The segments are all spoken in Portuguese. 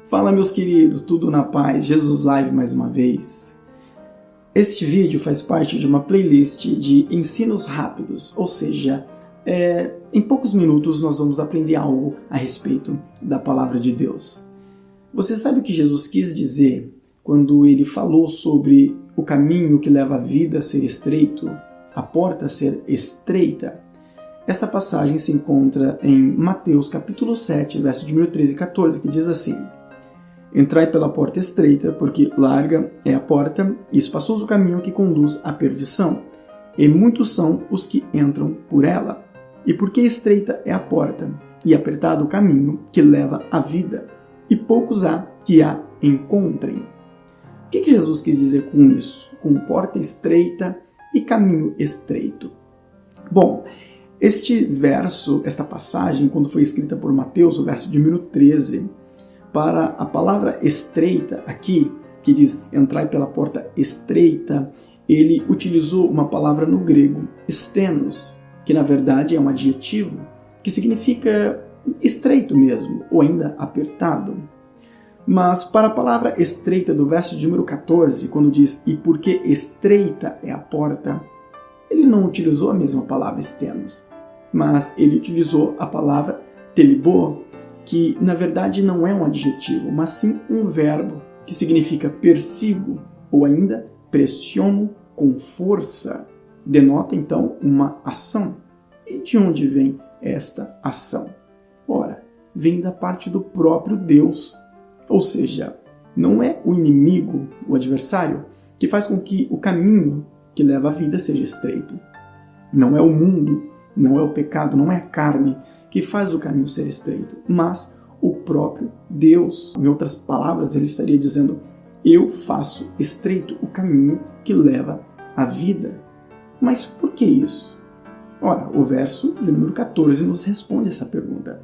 Fala, meus queridos, tudo na paz? Jesus Live mais uma vez. Este vídeo faz parte de uma playlist de ensinos rápidos, ou seja, em poucos minutos nós vamos aprender algo a respeito da Palavra de Deus. Você sabe o que Jesus quis dizer quando ele falou sobre o caminho que leva a vida a ser estreito, a porta a ser estreita? Esta passagem se encontra em Mateus capítulo 7, verso de número 13 e 14, que diz assim: Entrai pela porta estreita, porque larga é a porta e espaçoso o caminho que conduz à perdição, e muitos são os que entram por ela. E porque estreita é a porta, e apertado o caminho que leva à vida, e poucos há que a encontrem. O que Jesus quis dizer com isso? Com porta estreita e caminho estreito. Bom, este verso, esta passagem, quando foi escrita por Mateus, o verso de número 13, para a palavra estreita aqui, que diz entrai pela porta estreita, ele utilizou uma palavra no grego, stenos, que na verdade é um adjetivo, que significa estreito mesmo, ou ainda apertado. Mas para a palavra estreita do verso de número 14, quando diz e porque estreita é a porta, ele não utilizou a mesma palavra stenos, mas ele utilizou a palavra telibô, que na verdade não é um adjetivo, mas sim um verbo, que significa persigo, ou ainda pressiono com força. Denota então uma ação. E de onde vem esta ação? Ora, vem da parte do próprio Deus. Ou seja, não é o inimigo, o adversário, que faz com que o caminho que leva à vida seja estreito. Não é o mundo, não é o pecado, não é a carne que faz o caminho ser estreito, mas o próprio Deus. Em outras palavras, ele estaria dizendo: eu faço estreito o caminho que leva à vida. Mas por que isso? Ora, o verso de número 14 nos responde essa pergunta.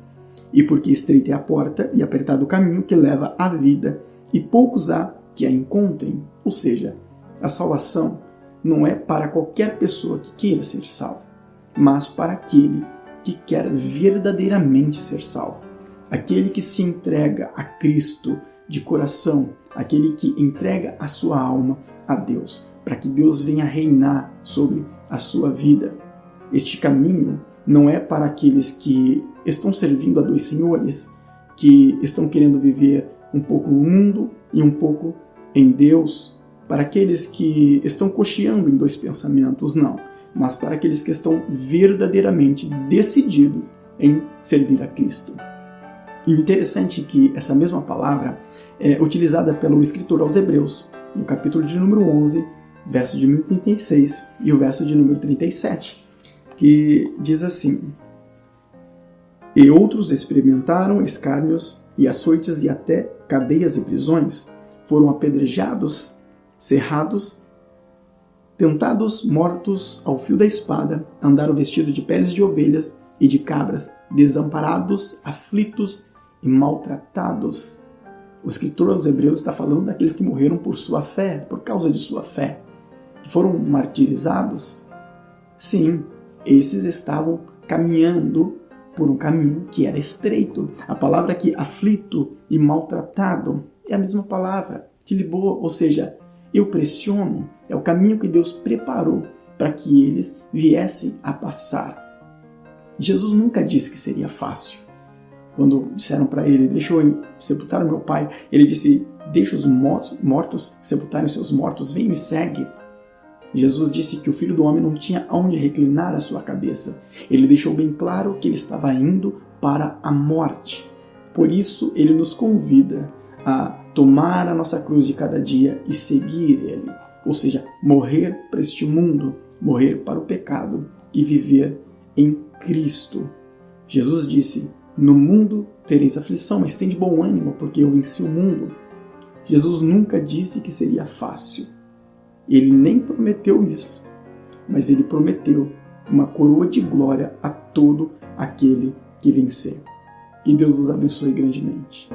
E porque estreita é a porta e apertado o caminho que leva à vida, e poucos há que a encontrem. Ou seja, a salvação não é para qualquer pessoa que queira ser salva, mas para aquele que quer verdadeiramente ser salvo. Aquele que se entrega a Cristo de coração, aquele que entrega a sua alma a Deus, para que Deus venha reinar sobre a sua vida. Este caminho não é para aqueles que estão servindo a dois senhores, que estão querendo viver um pouco no mundo e um pouco em Deus, para aqueles que estão cocheando em dois pensamentos, não, mas para aqueles que estão verdadeiramente decididos em servir a Cristo. E interessante que essa mesma palavra é utilizada pelo escritor aos Hebreus, no capítulo de número 11, verso de número 36 e o verso de número 37, que diz assim: E outros experimentaram escárnios e açoites e até cadeias e prisões, foram apedrejados, cerrados, tentados, mortos ao fio da espada, andaram vestidos de peles de ovelhas e de cabras, desamparados, aflitos e maltratados. O escritor aos Hebreus está falando daqueles que morreram por sua fé, por causa de sua fé, que foram martirizados. Sim, esses estavam caminhando por um caminho que era estreito. A palavra aqui, aflito e maltratado, é a mesma palavra, tilibô, ou seja, eu pressiono, é o caminho que Deus preparou para que eles viessem a passar. Jesus nunca disse que seria fácil. Quando disseram para ele, deixa eu sepultar o meu pai, ele disse, deixa os mortos sepultarem os seus mortos, vem e me segue. Jesus disse que o Filho do Homem não tinha aonde reclinar a sua cabeça. Ele deixou bem claro que ele estava indo para a morte. Por isso, ele nos convida a tomar a nossa cruz de cada dia e seguir ele. Ou seja, morrer para este mundo, morrer para o pecado e viver em Cristo. Jesus disse, no mundo tereis aflição, mas tende bom ânimo, porque eu venci o mundo. Jesus nunca disse que seria fácil. Ele nem prometeu isso, mas ele prometeu uma coroa de glória a todo aquele que vencer. Que Deus os abençoe grandemente.